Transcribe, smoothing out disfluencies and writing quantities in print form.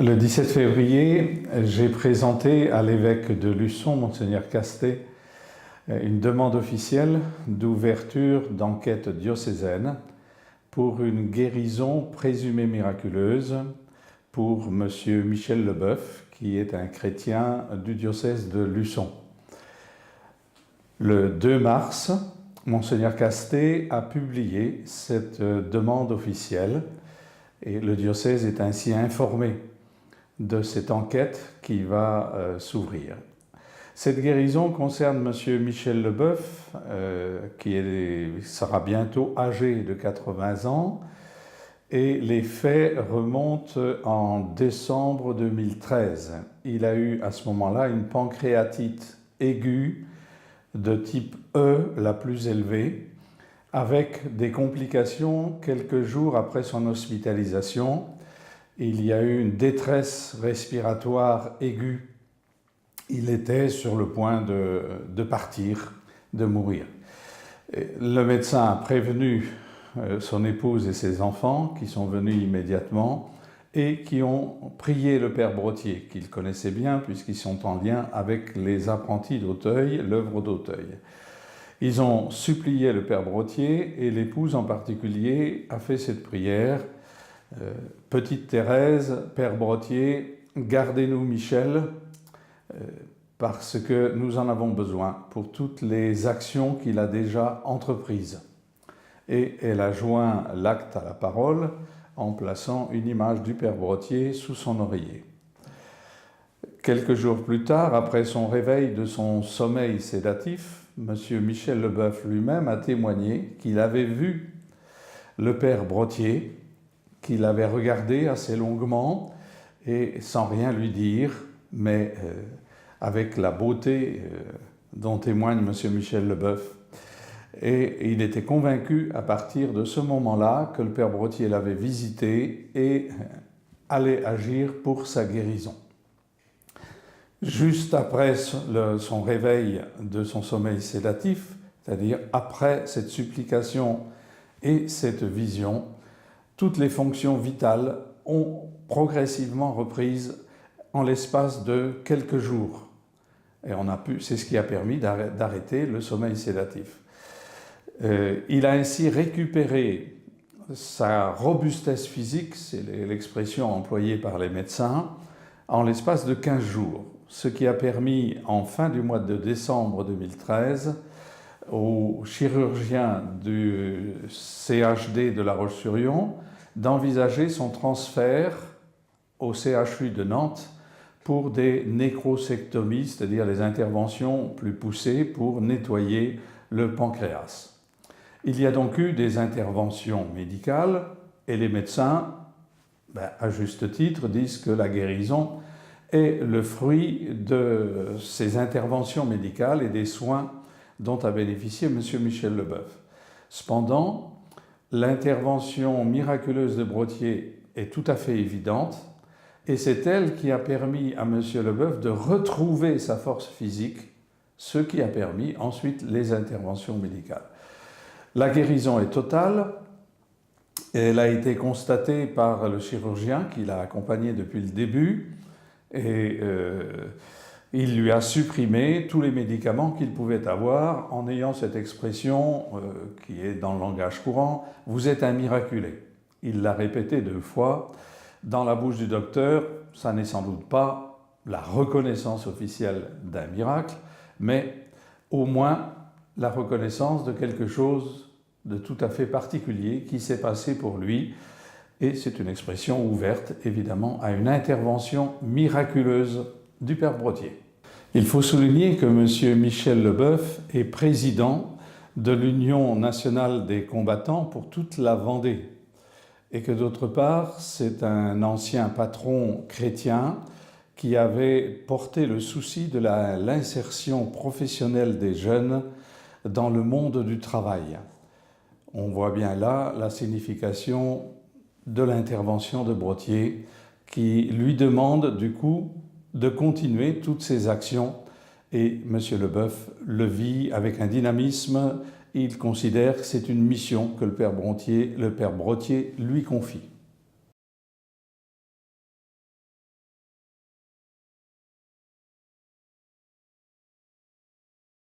Le 17 février, j'ai présenté à l'évêque de Luçon, Monseigneur Castet, une demande officielle d'ouverture d'enquête diocésaine pour une guérison présumée miraculeuse pour M. Michel Leboeuf, qui est un chrétien du diocèse de Luçon. Le 2 mars, Monseigneur Castet a publié cette demande officielle et le diocèse est ainsi informé de cette enquête qui va s'ouvrir. Cette guérison concerne M. Michel Leboeuf, qui sera bientôt âgé de 80 ans, et les faits remontent en décembre 2013. Il a eu à ce moment-là une pancréatite aiguë de type E, la plus élevée, avec des complications quelques jours après son hospitalisation. Il y a eu une détresse respiratoire aiguë. Il était sur le point de partir, de mourir. Le médecin a prévenu son épouse et ses enfants qui sont venus immédiatement et qui ont prié le Père Brottier, qu'ils connaissaient bien puisqu'ils sont en lien avec les apprentis d'Auteuil, l'œuvre d'Auteuil. Ils ont supplié le Père Brottier et l'épouse en particulier a fait cette prière. Petite Thérèse, Père Brottier, gardez-nous Michel, parce que nous en avons besoin pour toutes les actions qu'il a déjà entreprises. Et elle a joint l'acte à la parole en plaçant une image du Père Brottier sous son oreiller. Quelques jours plus tard, après son réveil de son sommeil sédatif, M. Michel Leboeuf lui-même a témoigné qu'il avait vu le Père Brottier, qu'il avait regardé assez longuement et sans rien lui dire, mais avec la beauté dont témoigne M. Michel Leboeuf. Et il était convaincu à partir de ce moment-là que le Père Brottier l'avait visité et allait agir pour sa guérison. Juste après son réveil de son sommeil sédatif, c'est-à-dire après cette supplication et cette vision, toutes les fonctions vitales ont progressivement reprise en l'espace de quelques jours. Et c'est ce qui a permis d'arrêter le sommeil sédatif. Il a ainsi récupéré sa robustesse physique, c'est l'expression employée par les médecins, en l'espace de 15 jours, ce qui a permis, en fin du mois de décembre 2013, au chirurgien du CHD de La Roche-sur-Yon d'envisager son transfert au CHU de Nantes pour des nécrosectomies, c'est-à-dire les interventions plus poussées pour nettoyer le pancréas. Il y a donc eu des interventions médicales et les médecins, à juste titre, disent que la guérison est le fruit de ces interventions médicales et des soins dont a bénéficié M. Michel Leboeuf. Cependant, l'intervention miraculeuse de Brottier est tout à fait évidente et c'est elle qui a permis à M. Leboeuf de retrouver sa force physique, ce qui a permis ensuite les interventions médicales. La guérison est totale. Elle a été constatée par le chirurgien qui l'a accompagné depuis le début et il lui a supprimé tous les médicaments qu'il pouvait avoir en ayant cette expression qui est dans le langage courant « vous êtes un miraculé ». Il l'a répété 2 fois. Dans la bouche du docteur, ça n'est sans doute pas la reconnaissance officielle d'un miracle, mais au moins la reconnaissance de quelque chose de tout à fait particulier qui s'est passé pour lui. Et c'est une expression ouverte, évidemment, à une intervention miraculeuse du Père Brottier. Il faut souligner que M. Michel Leboeuf est président de l'Union nationale des combattants pour toute la Vendée. Et que d'autre part, c'est un ancien patron chrétien qui avait porté le souci de l'insertion professionnelle des jeunes dans le monde du travail. On voit bien là la signification de l'intervention de Brottier qui lui demande du coup de continuer toutes ces actions et M. Leboeuf le vit avec un dynamisme. Il considère que c'est une mission que le Père Brottier lui confie.